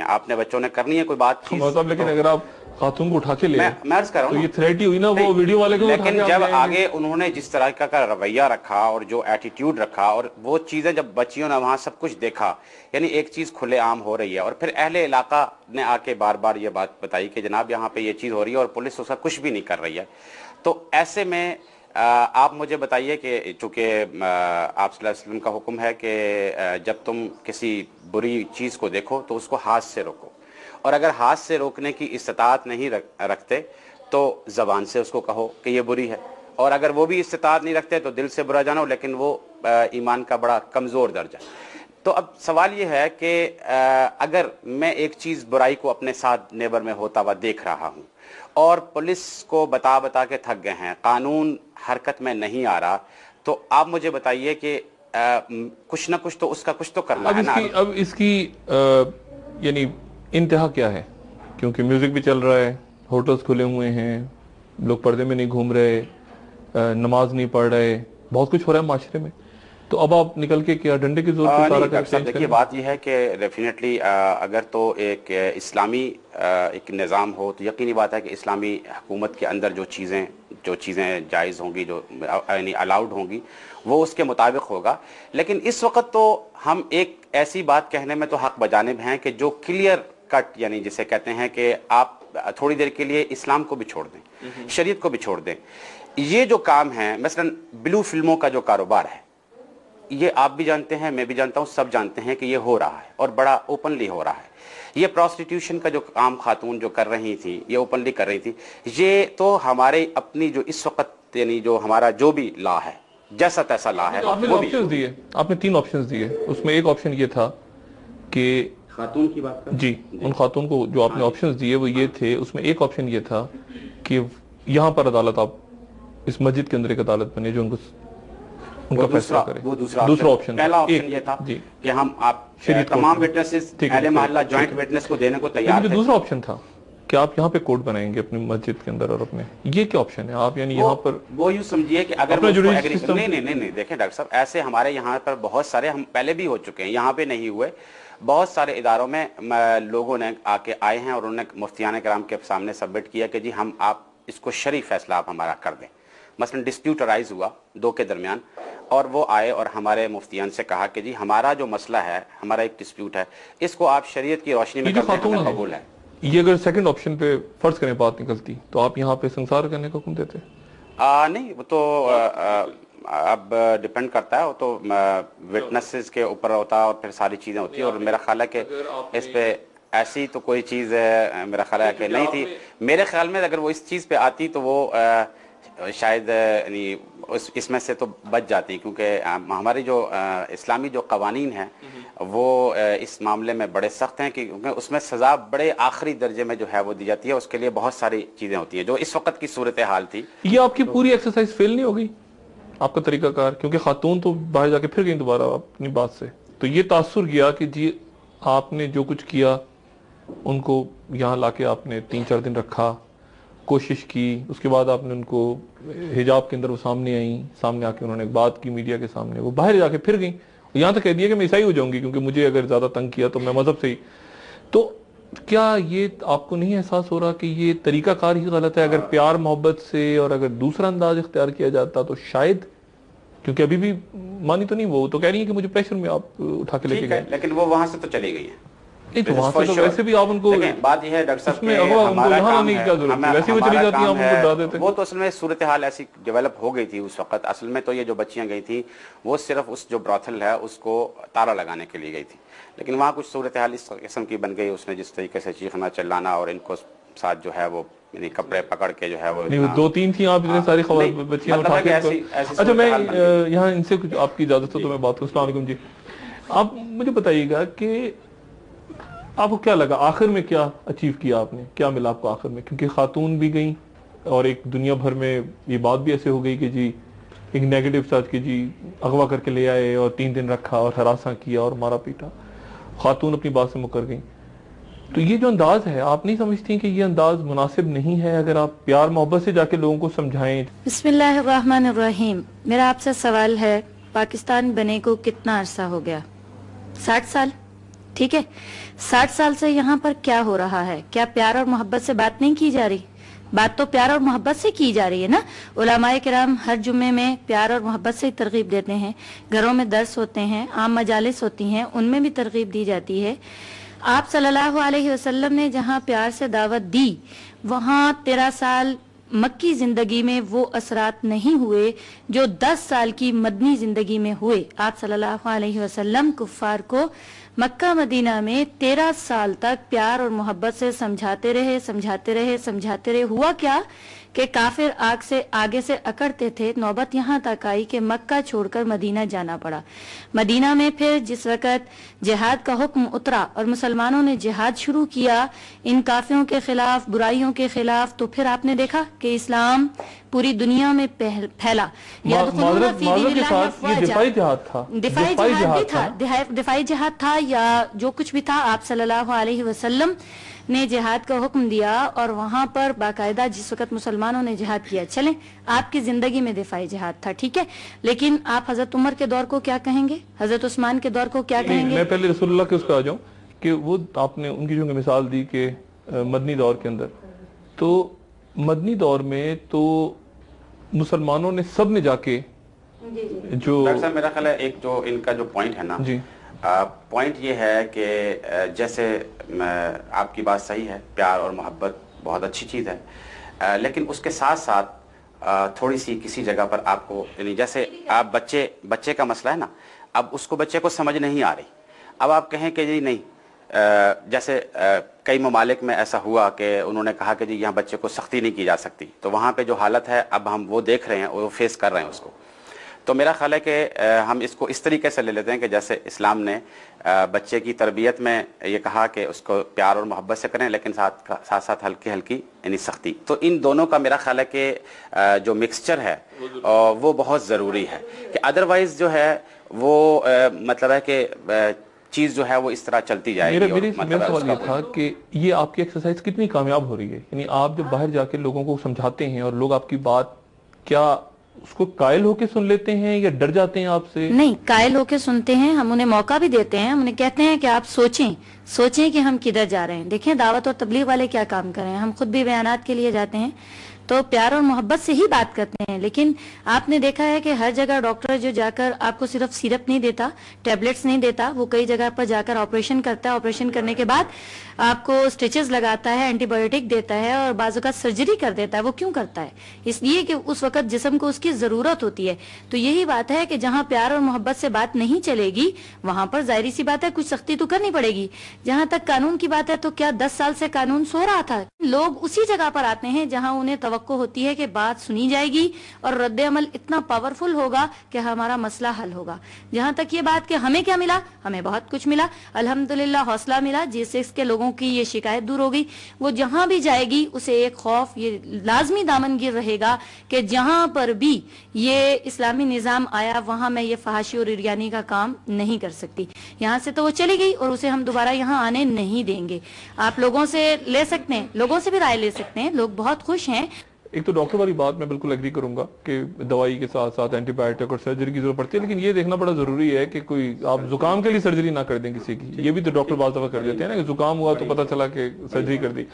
आपने बच्चों ने करनी है कोई बात मतलब, लेकिन अगर आप खातून को उठा के ले मैं अर्ज कर रहा हूँ तो ये थ्रेट ही हुई ना, वो वीडियो वाले को। लेकिन जब आगे उन्होंने जिस तरह का रवैया रखा और जो एटीट्यूड रखा और वो चीजें जब बच्चियों ने वहां सब कुछ देखा, यानी एक चीज खुले आम हो रही है और फिर अहले इलाका ने आके बार बार ये बात बताई कि जनाब यहाँ पे ये चीज हो रही है और पुलिस उसका कुछ भी नहीं कर रही है, तो ऐसे में आप मुझे बताइए कि चूंकि आप सल्लल्लाहु अलैहि वसल्लम का हुक्म है कि जब तुम किसी बुरी चीज को देखो तो उसको हाथ से रोको, और अगर हाथ से रोकने की इस्तिताअत नहीं रखते तो ज़बान से उसको कहो कि ये बुरी है, और अगर वो भी इस्तिताअत नहीं रखते तो दिल से बुरा जानो, लेकिन वो ईमान का बड़ा कमज़ोर दर्जा। तो अब सवाल ये है कि अगर मैं एक चीज़ बुराई को अपने साथ नेबर में होता हुआ देख रहा हूँ और पुलिस को बता बता के थक गए हैं, कानून हरकत में नहीं आ रहा, तो आप मुझे बताइए कि कुछ ना कुछ तो उसका कुछ तो करना है ना। अब इसकी यानी इंतहा क्या है? क्योंकि म्यूजिक भी चल रहा है, होटल्स खुले हुए हैं, लोग पर्दे में नहीं घूम रहे, नमाज नहीं पढ़ रहे, बहुत कुछ हो रहा है माशरे में, तो अब आप निकल के क्या डंडे की जोर पे सारा कर सकते हैं? देखिए बात यह है कि डेफिनेटली अगर तो एक इस्लामी एक निज़ाम हो तो यकीनी बात है कि इस्लामी हुकूमत के अंदर जो चीज़ें जायज़ होंगी, जो यानी अलाउड होंगी, वो उसके मुताबिक होगा। लेकिन इस वक्त तो हम एक ऐसी बात कहने में तो हक बजानिब हैं कि जो क्लियर कट, यानी जिसे कहते हैं कि आप थोड़ी देर के लिए इस्लाम को भी छोड़ दें, शरीयत को भी छोड़ दें। ये जो काम है, मसलन ब्लू फिल्मों का जो कारोबार है, ये आप भी जानते हैं, मैं भी जानता हूं, सब जानते हैं कि ये हो रहा है और बड़ा ओपनली हो रहा है। ये प्रोस्टिट्यूशन का जो काम खातून जो कर रही थी, ये ओपनली कर रही थी, ये तो हमारे अपनी जो इस वक्त यानी जो हमारा जो भी लॉ है, जैसा तैसा लॉ है, वो ऑप्शंस दिए, आपने 3 ऑप्शंस दिए, उसमें एक ऑप्शन ये था कि खातून की बात कर जी, उन खातून को जो आपने ऑप्शंस दिए वो ये थे, उसमें एक ऑप्शन ये था कि यहाँ पर अदालत, आप इस मस्जिद के अंदर एक अदालत बने जो उनका फैसला करे। वो दूसरा ऑप्शन, पहला ऑप्शन ये था कि हम आप तमाम विटनेसेस अहले मोहल्ला जॉइंट विटनेस को देने को तैयार थे। दूसरा ऑप्शन था कि आप यहाँ पे कोर्ट बनाएंगे अपनी मस्जिद के अंदर, और अपने ये क्या ऑप्शन है? आप यानी यहाँ पर वो यूं समझिए कि अगर नहीं देखें डॉक्टर साहब, ऐसे हमारे यहाँ पर बहुत सारे, हम पहले भी हो चुके हैं, यहाँ पे नहीं हुए, बहुत सारे इदारों में लोगों ने आके आए हैं और उन्होंने मुफ्तियान किराम के सामने सबमिट किया कि जी हम आप इसको शरई फैसला आप हमारा कर दें। मसलन डिस्प्यूट अराइज हुआ 2 के दरमियान, और वो आए और हमारे मुफ्तियान से कहा कि जी हमारा जो मसला है, हमारा एक डिस्प्यूट है, इसको आप शरीयत की रोशनी में करने का कबूल है। ये अगर सेकंड ऑप्शन पे फर्ज करें बात निकलती तो आप यहाँ पे संसार करने का हुक्म देते? नहीं, वो तो अब डिपेंड करता है, वो तो विटनेसेस के ऊपर होता है और फिर सारी चीजें होती है, और मेरा ख्याल है कि इस पे ऐसी तो कोई चीज मेरा ख्याल है कि नहीं थी। मेरे ख्याल में अगर वो इस चीज पे आती तो वो शायद इसमें से तो बच जाती, क्योंकि हमारी जो इस्लामी जो कवानीन हैं वो इस मामले में बड़े सख्त हैं, क्योंकि उसमें सज़ा बड़े आखिरी दर्जे में जो है वो दी जाती है। उसके लिए बहुत सारी चीज़ें होती हैं जो इस वक्त की सूरत हाल थी। ये आपकी पूरी एक्सरसाइज फेल नहीं हो गई, आपका तरीकाकार? क्योंकि खातून तो बाहर जाके फिर गई दोबारा अपनी बात से, तो ये तासुर गया कि जी आपने जो कुछ किया, उनको यहाँ लाके आपने 3-4 दिन रखा, कोशिश की, उसके बाद आपने उनको हिजाब के अंदर वो सामने आई, सामने आके उन्होंने बात की मीडिया के सामने, वो बाहर जाके फिर गई, यहाँ तक कह दिया कि मैं ईसाई हो जाऊंगी क्योंकि मुझे अगर ज्यादा तंग किया तो मैं मजहब से ही। तो क्या ये आपको नहीं एहसास हो रहा कि ये तरीकाकार ही गलत है? अगर प्यार मोहब्बत से और अगर दूसरा अंदाज इख्तियार किया जाता तो शायद, क्योंकि अभी भी मानी तो नहीं, वो तो कह रही है कि मुझे प्रेशर में आप उठा के लेके गए, लेकिन वो वहां से तो चली गई है। नहीं तो वहां से तो वैसे भी आप उनको, बात यह है डॉक्टर साहब उसमें हमारा काम है, वैसे वो चली जाती है, आप उनको डरा देते। वो तो असल में सूरत हाल ऐसी डेवलप हो गई थी उस वक्त। असल में तो ये जो बच्चियां गई थी वो सिर्फ उस जो ब्रॉथल है उसको ताला लगाने के लिए गई थी, लेकिन वहाँ कुछ सूरत हाल इस किस्म की बन गई, उसने जिस तरीके से चीखना चिल्लाना और इनको साथ जो है वो यानी कपड़े पकड़ के जो है वो 2-3 थी, आप इतने सारी खबर बच्चियां उठा के। अच्छा, मैं यहाँ इनसे कुछ आपकी इजाजत हो तो मैं बात करूँ। अस्सलाम वालेकुम जी, आप मुझे बताइएगा कि आपको क्या लगा आखिर में, क्या अचीव किया आपने, क्या मिला आपको आखिर में? क्योंकि खातून भी गई और एक दुनिया भर में ये बात भी ऐसे हो गई कि जी एक नेगेटिव सच कि जी अगवा करके ले आए और 3 दिन रखा और हरासा किया और मारा पीटा, खातून अपनी बात से मुकर गई। तो ये जो अंदाज है, आप नहीं समझती कि ये अंदाज मुनासिब नहीं है? अगर आप प्यार मोहब्बत से जाके लोगों को समझाएं। बिस्मिल्लाहिर्रहमानिर्रहीम। मेरा आपसे सवाल है, पाकिस्तान बने को कितना अरसा हो गया? 60 साल? ٹھیک ہے. 60 سال سے یہاں پر کیا ہو رہا ہے؟ کیا پیار اور محبت سے بات نہیں کی جا رہی؟ بات تو پیار اور محبت سے کی جا رہی ہے نا. علماء کرام ہر جمعے میں پیار اور محبت سے ترغیب دیتے ہیں. گھروں میں درس ہوتے ہیں، عام مجالس ہوتی ہیں، ان میں بھی ترغیب دی جاتی ہے. آپ صلی اللہ علیہ وسلم نے جہاں پیار سے دعوت دی، وہاں 13 سال مکی زندگی میں وہ اثرات نہیں ہوئے جو 10 سال کی مدنی زندگی میں ہوئے. آپ صلی اللہ علیہ وسلم کفار کو مکہ مدینہ میں 13 سال تک پیار اور محبت سے سمجھاتے رہے. ہوا کیا کہ کافر آگے سے اکڑتے تھے. نوبت یہاں تک آئی کہ مکہ چھوڑ کر مدینہ جانا پڑا. مدینہ میں پھر جس وقت جہاد کا حکم اترا اور مسلمانوں نے جہاد شروع کیا ان کافروں کے خلاف، برائیوں کے خلاف، تو پھر آپ نے دیکھا کہ اسلام پوری دنیا میں پھیلا. معذرت کے ساتھ یہ دفاعی جہاد تھا. دفاعی جہاد تھا یا جو کچھ بھی تھا، آپ صلی اللہ علیہ وسلم نے جہاد کا حکم دیا اور وہاں پر باقاعدہ جس وقت مسلمانوں نے جہاد کیا. چلیں، آپ کی زندگی میں دفاعی جہاد تھا، ٹھیک ہے، لیکن آپ حضرت عمر کے دور کو کیا کہیں گے؟ حضرت عثمان کے دور کو کیا کہیں گے؟ میں پہلے رسول اللہ کے اس پہ آ جاؤں کہ وہ آپ نے ان کی جو مثال دی کہ مدنی دور کے اندر، تو مدنی دور میں تو مسلمانوں نے سب نے جا کے جو ڈاکٹر صاحب میرا خیال ہے ایک جو ان کا جو پوائنٹ ہے نا، جی پوائنٹ یہ ہے کہ جیسے آپ کی بات صحیح ہے، پیار اور محبت بہت اچھی چیز ہے، لیکن اس کے ساتھ ساتھ تھوڑی سی کسی جگہ پر آپ کو، یعنی جیسے آپ بچے کا مسئلہ ہے نا، اب اس کو بچے کو سمجھ نہیں آ رہی. اب آپ کہیں کہ جی نہیں، جیسے کئی ممالک میں ایسا ہوا کہ انہوں نے کہا کہ جی یہاں بچے کو سختی نہیں کی جا سکتی، تو وہاں پہ جو حالت ہے اب ہم وہ دیکھ رہے ہیں، وہ فیس کر رہے ہیں اس کو. تو میرا خیال ہے کہ ہم اس کو اس طریقے سے لے لیتے ہیں کہ جیسے اسلام نے بچے کی تربیت میں یہ کہا کہ اس کو پیار اور محبت سے کریں، لیکن ساتھ ساتھ ہلکی یعنی سختی. تو ان دونوں کا میرا خیال ہے کہ جو مکسچر ہے وہ بہت ضروری ہے، کہ ادروائز جو ہے وہ مطلب ہے کہ چیز جو ہے وہ اس طرح چلتی جائے گی. میرا سوال یہ تھا کہ یہ آپ کی ایکسرسائز کتنی کامیاب ہو رہی ہے؟ یعنی آپ جب باہر جا کے لوگوں کو سمجھاتے ہیں اور لوگ آپ کی بات کیا اس کو قائل ہو کے سن لیتے ہیں یا ڈر جاتے ہیں آپ سے؟ نہیں، قائل ہو کے سنتے ہیں. ہم انہیں موقع بھی دیتے ہیں، ہم انہیں کہتے ہیں کہ آپ سوچیں کہ ہم کدھر جا رہے ہیں. دیکھیں دعوت اور تبلیغ والے کیا کام کر رہے ہیں. ہم خود بھی بیانات کے لیے جاتے ہیں تو پیار اور محبت سے ہی بات کرتے ہیں، لیکن آپ نے دیکھا ہے کہ ہر جگہ ڈاکٹر جو جا کر آپ کو صرف سیرپ نہیں دیتا، ٹیبلٹس نہیں دیتا، وہ کئی جگہ پر جا کر آپریشن کرتا ہے. آپریشن کرنے کے بعد آپ کو سٹیچز لگاتا ہے، اینٹی بایوٹک دیتا ہے اور بعض اوقات سرجری کر دیتا ہے. وہ کیوں کرتا ہے؟ اس لیے کہ اس وقت جسم کو اس کی ضرورت ہوتی ہے. تو یہی بات ہے کہ جہاں پیار اور محبت سے بات نہیں چلے گی وہاں پر ظاہری سی بات ہے کچھ سختی تو کرنی پڑے گی. جہاں تک قانون کی بات ہے تو کیا 10 سال سے قانون سو رہا تھا؟ لوگ اسی جگہ پر آتے ہیں جہاں انہیں توقع ہوتی ہے کہ بات سنی جائے گی اور رد عمل اتنا پاورفل ہوگا کہ ہمارا مسئلہ حل ہوگا. جہاں تک یہ بات کہ ہمیں کیا ملا، ہمیں بہت کچھ ملا الحمدللہ. حوصلہ ملا، G6 کے لوگوں کی یہ شکایت دور ہو گئی. وہ جہاں بھی جائے گی اسے ایک خوف یہ لازمی دامن گیر رہے گا کہ جہاں پر بھی یہ اسلامی نظام آیا وہاں میں یہ فحاشی اور عریانی کا کام نہیں کر سکتی. یہاں سے تو وہ چلی گئی اور اسے ہم دوبارہ یہاں آنے نہیں دیں گے. آپ لوگوں سے لے سکتے ہیں، لوگوں سے بھی رائے لے سکتے ہیں، لوگ بہت خوش ہیں. ایک تو ڈاکٹر والی بات میں بالکل ایگری کروں گا کہ دوائی کے ساتھ ساتھ اینٹی بایوٹک اور سرجری کی ضرورت پڑتی ہے، لیکن یہ دیکھنا بڑا ضروری ہے کہ کوئی آپ زکام کے لیے سرجری نہ کر دیں کسی کی. یہ بھی تو ڈاکٹر بعض دفعہ کر دیتے ہیں نا کہ زکام ہوا تو پتہ چلا کہ سرجری کر دی،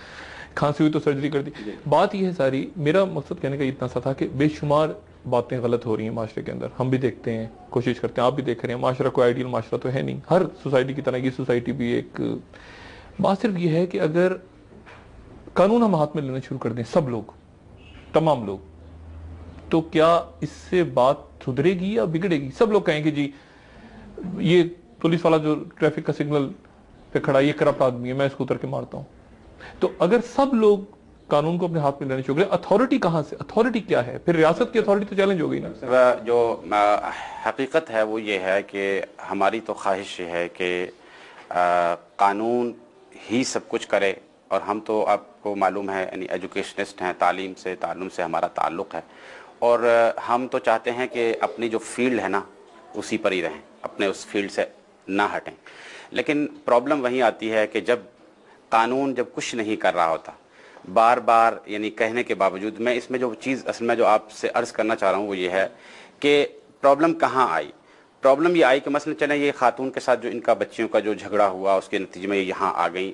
کھانسی ہوئی تو سرجری کر دی. بات یہ ہے ساری، میرا مقصد کہنے کا اتنا سا تھا کہ بے شمار باتیں غلط ہو رہی ہیں معاشرے کے اندر. ہم بھی دیکھتے ہیں، کوشش کرتے ہیں، آپ بھی دیکھ رہے ہیں. معاشرہ کوئی آئیڈیل معاشرہ تو ہے نہیں، ہر سوسائٹی کی طرح یہ سوسائٹی بھی ایک. بات صرف یہ ہے کہ اگر قانون ہم ہاتھ میں لینا شروع کر دیں سب لوگ، تمام لوگ، تو کیا اس سے بات سدھرے گی یا بگڑے گی؟ سب لوگ کہیں کہ جی یہ پولیس والا جو ٹریفک کا سگنل پہ کھڑا یہ کرپٹ آدمی ہے، میں اس کو اتر کے مارتا ہوں. تو اگر سب لوگ قانون کو اپنے ہاتھ میں لینے شروع کریں، اتھارٹی کہاں سے؟ اتھارٹی کیا ہے؟ پھر ریاست کی اتھارٹی تو چیلنج ہو گئی نا. جو حقیقت ہے وہ یہ ہے کہ ہماری تو خواہش یہ ہے کہ قانون ہی سب کچھ کرے، اور ہم تو آپ کو معلوم ہے یعنی ایجوکیشنسٹ ہیں، تعلیم سے ہمارا تعلق ہے، اور ہم تو چاہتے ہیں کہ اپنی جو فیلڈ ہے نا اسی پر ہی رہیں، اپنے اس فیلڈ سے نہ ہٹیں. لیکن پرابلم وہیں آتی ہے کہ جب قانون جب کچھ نہیں کر رہا ہوتا، بار بار یعنی کہنے کے باوجود، میں اس میں جو چیز اصل میں جو آپ سے عرض کرنا چاہ رہا ہوں وہ یہ ہے کہ پرابلم کہاں آئی. پرابلم یہ آئی کہ مثلا چلیں یہ خاتون کے ساتھ جو ان کا بچیوں کا جو جھگڑا ہوا اس کے نتیجے میں یہ یہاں آ گئیں